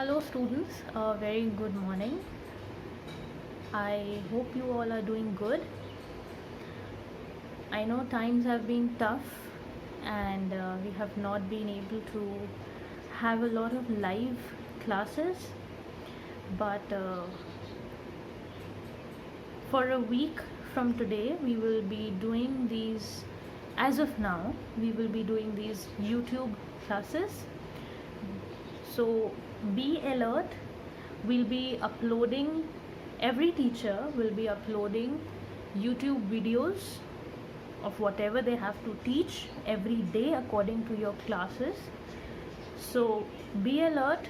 Hello students, very good morning. I hope you all are doing good. I know times have been tough and we have not been able to have a lot of live classes, but for a week from today we will be doing these, as of now, we will be doing these YouTube classes. So be alert, we'll be uploading, every teacher will be uploading YouTube videos of whatever they have to teach every day according to your classes. So be alert,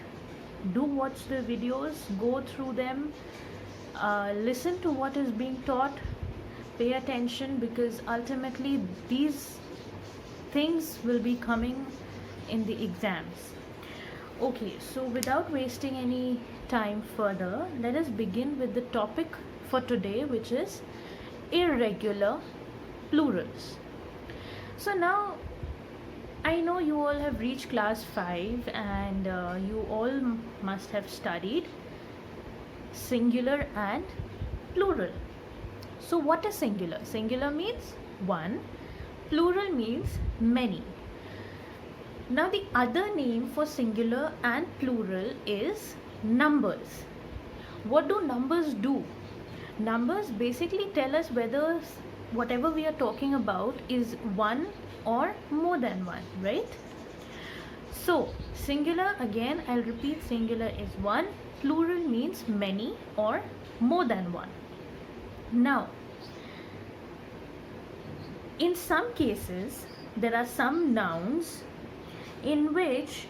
do watch the videos, go through them, listen to what is being taught, pay attention, because ultimately these things will be coming in the exams. Okay, so without wasting any time further, let us begin with the topic for today, which is irregular plurals. So now I know you all have reached class 5 and you all must have studied singular and plural. So what is singular? Singular means one, plural means many. Now the other name for singular and plural is numbers. What do numbers do? Numbers basically tell us whether whatever we are talking about is one or more than one, right? So singular, again I'll repeat, singular is one, plural means many or more than one. Now in some cases there are some nouns in which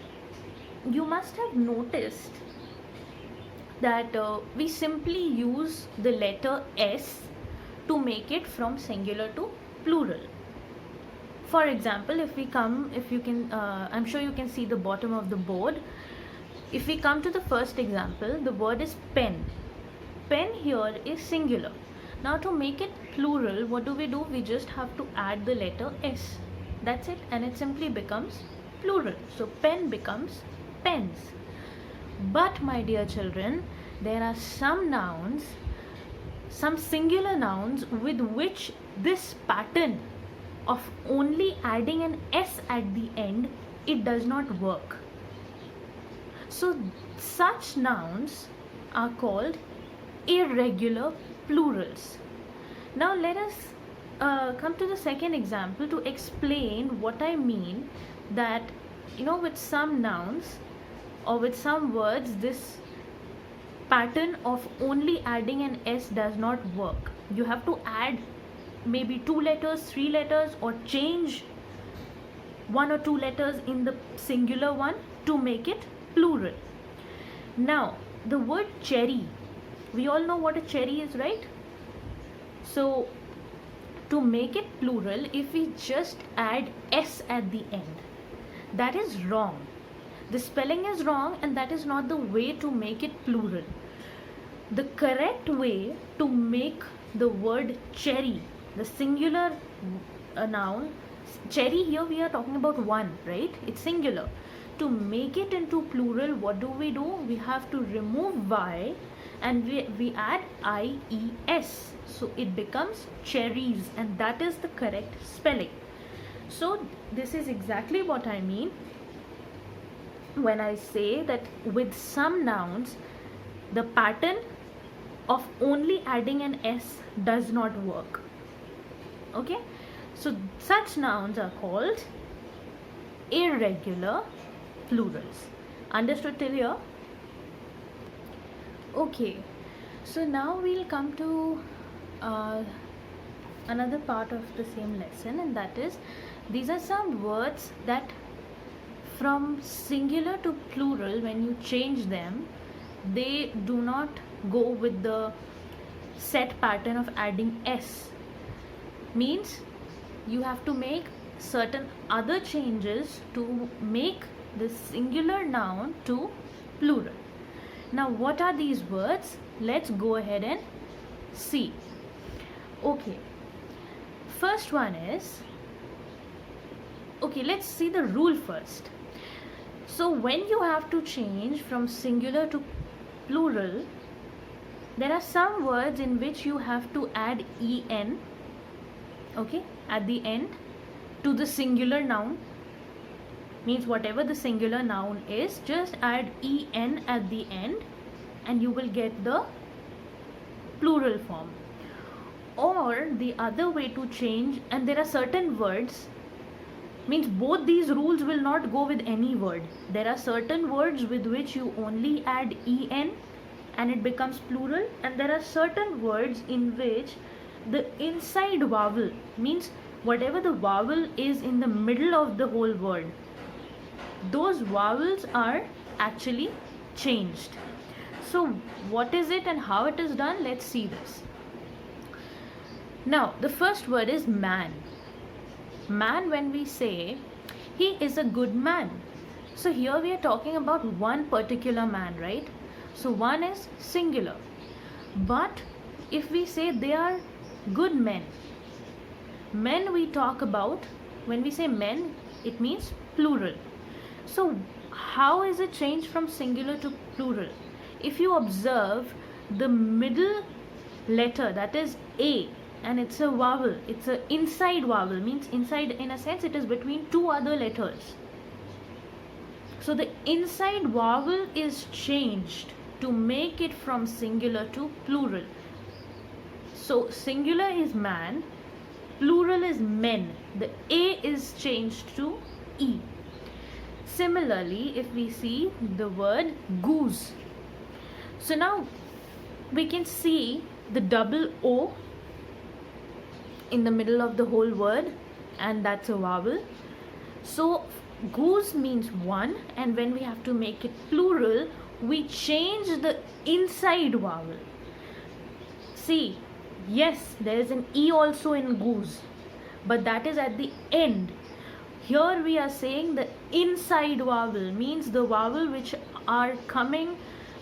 you must have noticed that we simply use the letter S to make it from singular to plural. For example, if you can, I'm sure you can see the bottom of the board. If we come to the first example, the word is pen. Pen here is singular. Now to make it plural, what do? We just have to add the letter S. That's it, and it simply becomes plural. So pen becomes pens. But my dear children, there are some nouns, some singular nouns with which this pattern of only adding an S at the end, it does not work. So such nouns are called irregular plurals. Now let us come to the second example to explain what I mean, that with some nouns or with some words this pattern of only adding an S does not work. You have to add maybe 2 letters, 3 letters, or change 1 or 2 letters in the singular one to make it plural. Now the word cherry, we all know what a cherry is, right? So to make it plural, if we just add S at the end, that is wrong. The spelling is wrong and that is not the way to make it plural. The correct way to make the word cherry, the singular noun, cherry, here we are talking about one, right? It's singular. To make it into plural, what do? We have to remove Y and we add IES. So it becomes cherries, and that is the correct spelling. So this is exactly what I mean when I say that with some nouns the pattern of only adding an S does not work. Okay, so such nouns are called irregular plurals. Understood till here? Okay, so now we'll come to another part of the same lesson, and that is, these are some words that from singular to plural, when you change them, they do not go with the set pattern of adding S. Means you have to make certain other changes to make the singular noun to plural. Now what are these words? Let's go ahead and see. Okay, first one is, okay, let's see the rule first. So when you have to change from singular to plural, there are some words in which you have to add en, okay, at the end to the singular noun. Means whatever the singular noun is, just add en at the end and you will get the plural form. Or the other way to change, and there are certain words, means both these rules will not go with any word. There are certain words with which you only add en and it becomes plural, and there are certain words in which the inside vowel, means whatever the vowel is in the middle of the whole word, those vowels are actually changed. So what is it and how it is done? Let's see this. Now the first word is man. Man, when we say he is a good man, so here we are talking about one particular man, right? So one is singular. But if we say they are good men, men we talk about, when we say men, it means plural. So how is it changed from singular to plural? If you observe the middle letter, that is A, and it's a vowel, it's an inside vowel, means inside in a sense it is between two other letters. So the inside vowel is changed to make it from singular to plural. So singular is man, plural is men. The A is changed to E. Similarly, if we see the word goose, so now we can see the double O in the middle of the whole word, and that's a vowel. So goose means one, and when we have to make it plural, we change the inside vowel. See, yes, there is an E also in goose, but that is at the end. Here we are saying the inside vowel, means the vowel which are coming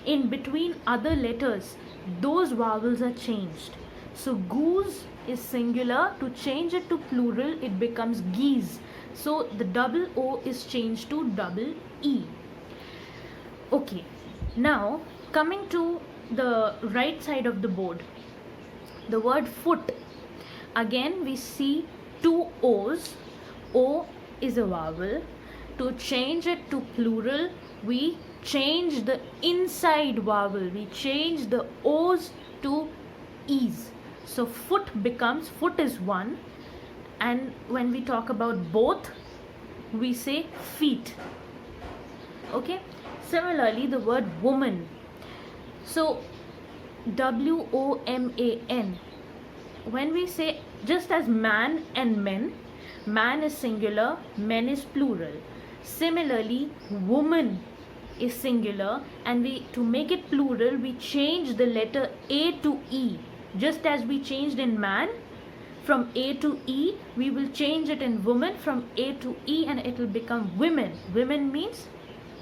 in between other letters, those vowels are changed. So goose is singular. To change it to plural, it becomes geese. So the double O is changed to double E. Okay, now coming to the right side of the board, the word foot. Again we see two O's. O is a vowel. To change it to plural, we change the inside vowel. We change the O's to E's. So foot becomes, foot is one, and when we talk about both, we say feet. Okay. Similarly, the word woman. So WOMAN. When we say, just as man and men, man is singular, men is plural. Similarly, woman is singular, and we, to make it plural, we change the letter A to E. Just as we changed in man from A to E, we will change it in woman from A to E, and it will become women. Women means,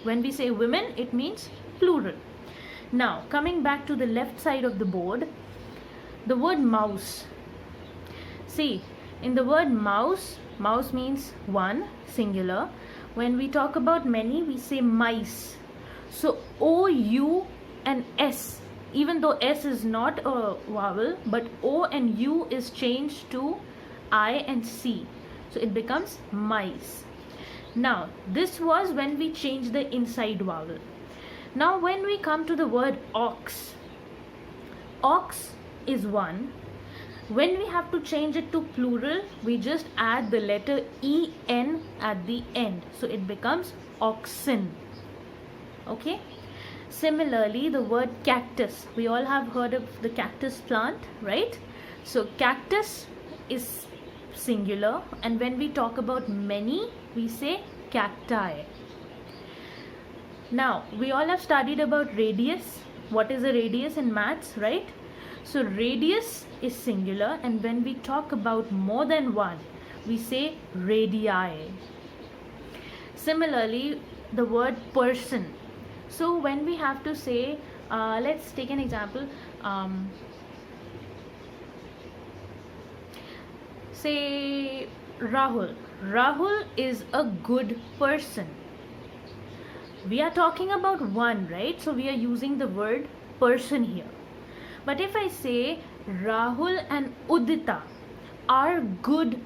when we say women, it means plural. Now coming back to the left side of the board, the word mouse. See, in the word mouse, mouse means one, singular. When we talk about many, we say mice. So O, U and S, even though S is not a vowel, but O and U is changed to I and C. So it becomes mice. Now this was when we change the inside vowel. Now when we come to the word ox, ox is one. When we have to change it to plural, we just add the letter EN at the end. So it becomes oxen. Okay. Similarly, the word cactus. We all have heard of the cactus plant, right? So cactus is singular, and when we talk about many, we say cacti. Now, we all have studied about radius. What is a radius in maths, right? So radius is singular, and when we talk about more than one, we say radii. Similarly, the word person. So when we have to say, let's take an example. Say Rahul. Rahul is a good person. We are talking about one, right? So we are using the word person here. But if I say Rahul and Udita are good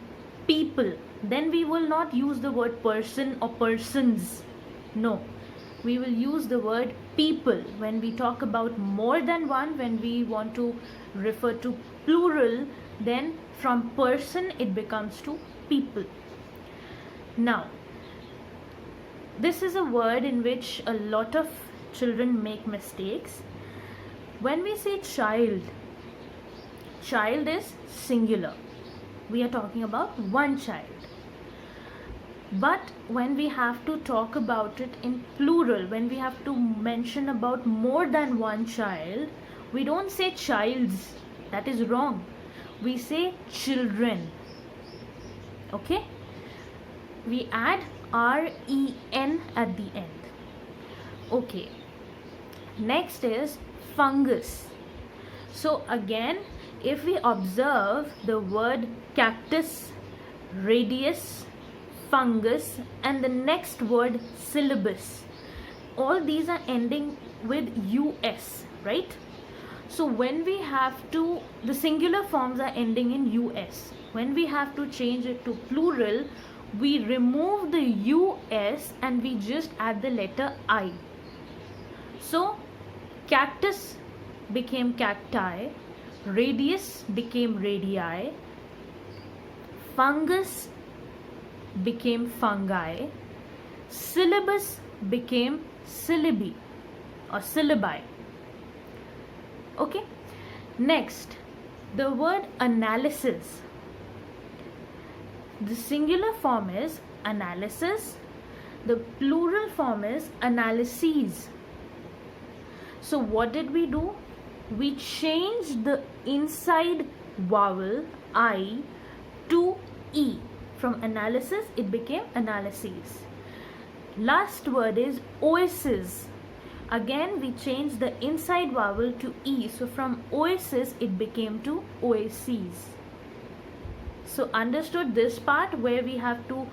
people, then we will not use the word person or persons. No, we will use the word people when we talk about more than one. When we want to refer to plural, then from person it becomes to people. Now, this is a word in which a lot of children make mistakes. When we say child, child is singular. We are talking about one child. But when we have to talk about it in plural, when we have to mention about more than one child, we don't say childs. That is wrong. We say children. Okay? We add REN at the end. Okay. Next is fungus. So again, if we observe the word cactus, radius, fungus, and the next word syllabus, all these are ending with US, right? So when we have to, the singular forms are ending in US. When we have to change it to plural, we remove the US and we just add the letter I. So cactus became cacti, radius became radii, fungus became fungi, syllabus became syllabi or syllabi. Okay, next, the word analysis. The singular form is analysis, the plural form is analyses. So what did we do? We changed the inside vowel I to E. From analysis, it became analyses. Last word is oasis. Again, we changed the inside vowel to E. So from oasis, it became to oases. So understood this part where we have to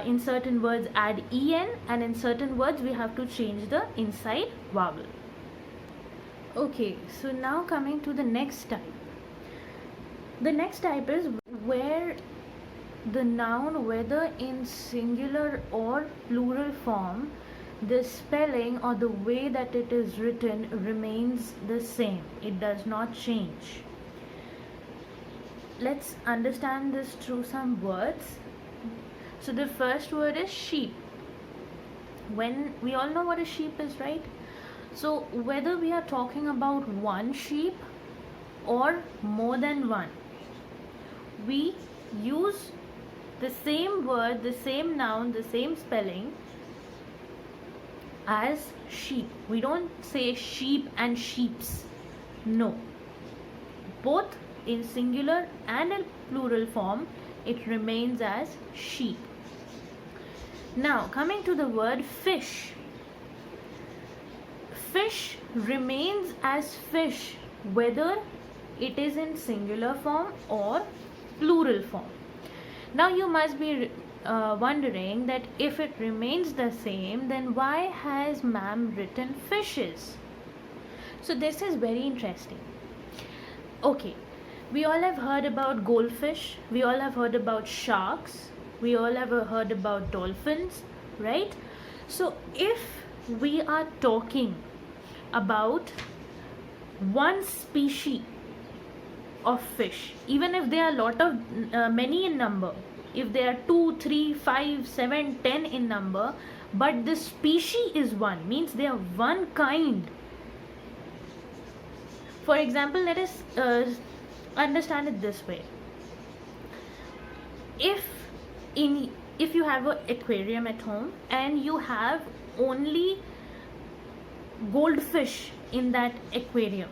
in certain words add EN, and in certain words we have to change the inside vowel. Okay, so now coming to the next type. The next type is where the noun, whether in singular or plural form, the spelling or the way that it is written remains the same. It does not change. Let's understand this through some words. So the first word is sheep. When we all know what a sheep is, right? So whether we are talking about one sheep or more than one, we use the same word, the same noun, the same spelling as sheep. We don't say sheep and sheeps. No. Both in singular and in plural form, it remains as sheep. Now, coming to the word fish. Fish remains as fish, whether it is in singular form or plural form. Now you must be wondering that if it remains the same, then why has ma'am written fishes? So this is very interesting. Okay, we all have heard about goldfish, we all have heard about sharks, we all have heard about dolphins, right? So if we are talking about one species of fish, even if there are many in number, if there are 2, 3, 5, 7, 10 in number, but the species is one, means they are one kind. For example, let us understand it this way. If you have an aquarium at home and you have only goldfish in that aquarium,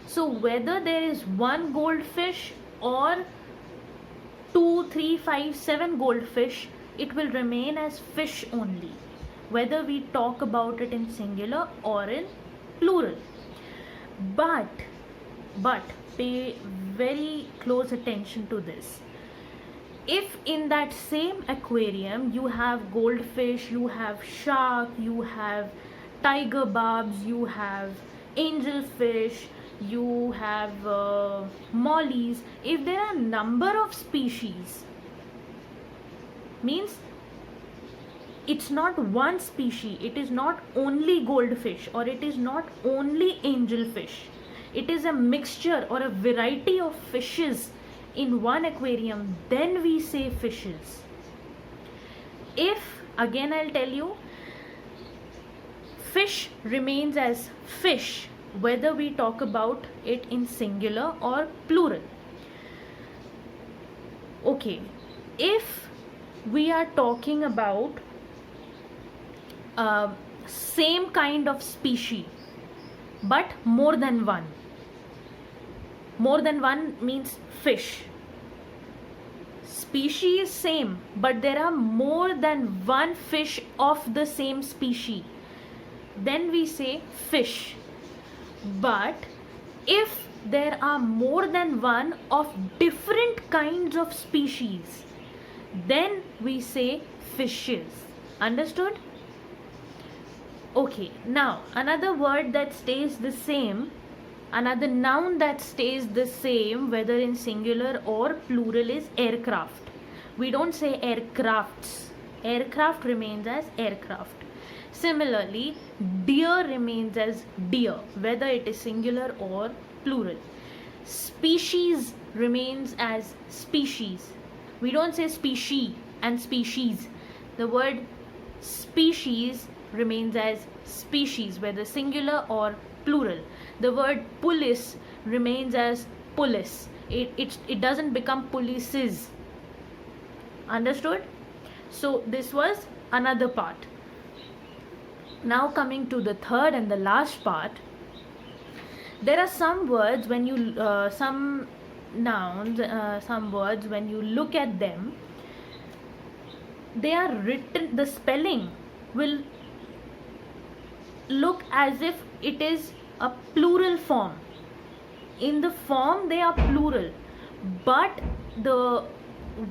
so whether there is one goldfish or 2, 3, 5, 7 goldfish, it will remain as fish only, whether we talk about it in singular or in plural. But pay very close attention to this. if in that same aquarium you have goldfish, you have shark, you have tiger barbs, you have angelfish, you have mollies, if there are number of species, means it's not one species, it is not only goldfish or it is not only angelfish, it is a mixture or a variety of fishes in one aquarium, then we say fishes. If, again I'll tell you, fish remains as fish whether we talk about it in singular or plural. Okay, if we are talking about same kind of species but more than one means fish. Species same, but there are more than one fish of the same species, then we say fish. But if there are more than one of different kinds of species, then we say fishes. Understood? Okay, now another word that stays the same, another noun that stays the same whether in singular or plural is aircraft. We don't say aircrafts. Aircraft remains as aircraft. Similarly, deer remains as deer whether it is singular or plural. Species remains as species. We don't say species and species. The word species remains as species whether singular or plural. The word police remains as police. It doesn't become polices. Understood? So this was another part. Now coming to the third and the last part, there are some words when you some nouns, some words when you look at them, they are written, the spelling will look as if it is a plural form. In the form they are plural, but the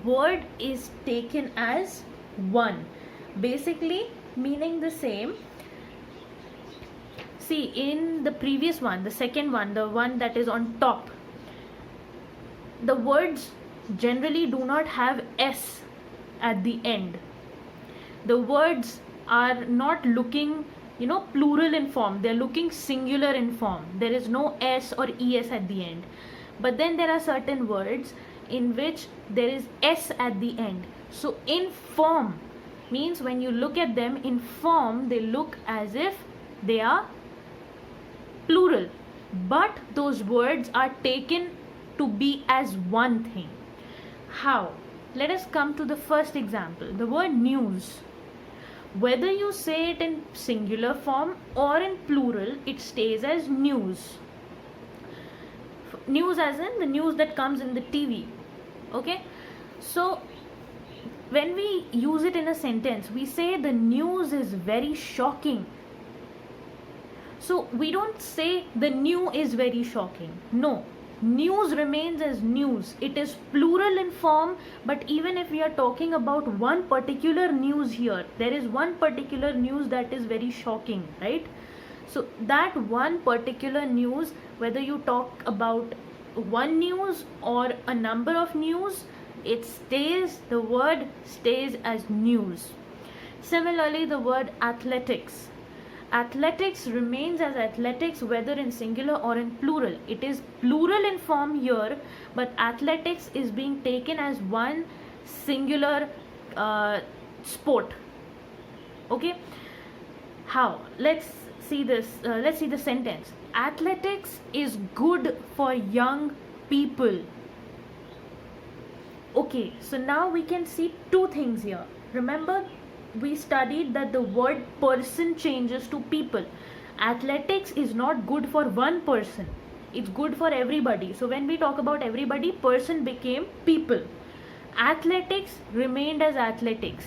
word is taken as one, basically meaning the same. See, in the previous one, the second one, the one that is on top, the words generally do not have s at the end. The words are not looking, plural in form, they're looking singular in form. There is no s or es at the end. But then there are certain words in which there is s at the end. So in form means when you look at them in form, they look as if they are plural, but those words are taken to be as one thing. How? Let us come to the first example. The word news. Whether you say it in singular form or in plural, it stays as news. News as in the news that comes in the TV. Okay? So when we use it in a sentence, we say the news is very shocking. So we don't say the new is very shocking. No. News remains as news. It is plural in form, but even if we are talking about one particular news here, there is one particular news that is very shocking, right? So that one particular news, whether you talk about one news or a number of news, it stays, the word stays as news. Similarly, the word athletics. Athletics remains as athletics whether in singular or in plural. It is plural in form here, but athletics is being taken as one singular sport. Okay? How? Let's see this. Let's see the sentence. Athletics is good for young people. Okay, so now we can see two things here. Remember, we studied that the word person changes to people. Athletics is not good for one person, it's good for everybody. So when we talk about everybody, person became people. Athletics remained as athletics.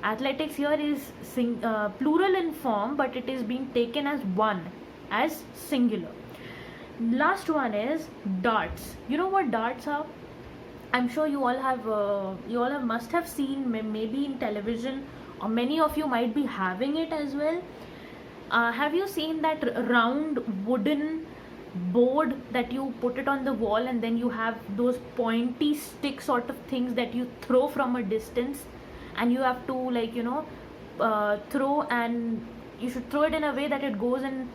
Athletics here is plural in form, but it is being taken as one, as singular. Last one is darts. You know what darts are? I'm sure you all have must have seen maybe in television, or many of you might be having it as well. Have you seen that round wooden board that you put it on the wall, and then you have those pointy stick sort of things that you throw from a distance, and you have to, like, throw, and you should throw it in a way that it goes and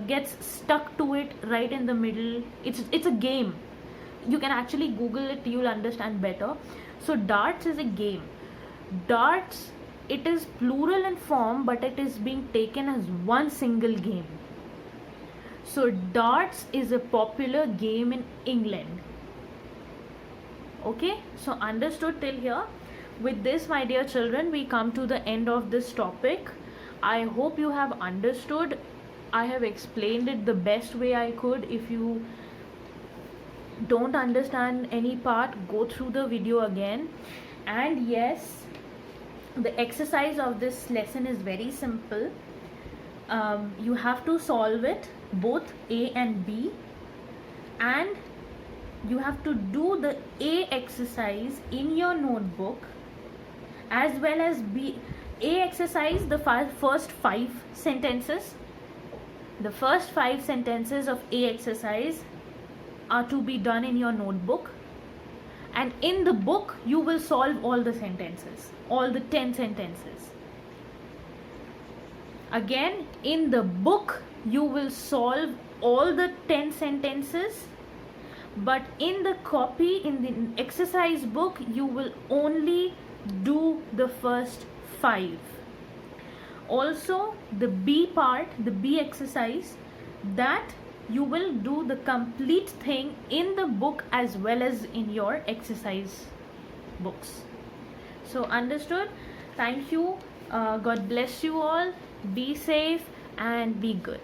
gets stuck to it right in the middle. It's a game. You can actually Google it, you'll understand better. So darts is a game. Darts, it is plural in form, but it is being taken as one single game. So darts is a popular game in England. Okay, so understood till here? With this, my dear children, we come to the end of this topic. I hope you have understood. I have explained it the best way I could. If you don't understand any part, go through the video again. And yes, the exercise of this lesson is very simple. You have to solve it, both A and B, and you have to do the A exercise in your notebook, as well as B. A exercise, the first 5 sentences. The first 5 sentences of A exercise are to be done in your notebook, and in the book you will solve all the sentences, all the 10 sentences. Again, in the book you will solve all the 10 sentences, but in the copy, in the exercise book, you will only do the first 5. Also, the B part, the B exercise, that you will do the complete thing in the book as well as in your exercise books. So understood? Thank you. God bless you all. Be safe and be good.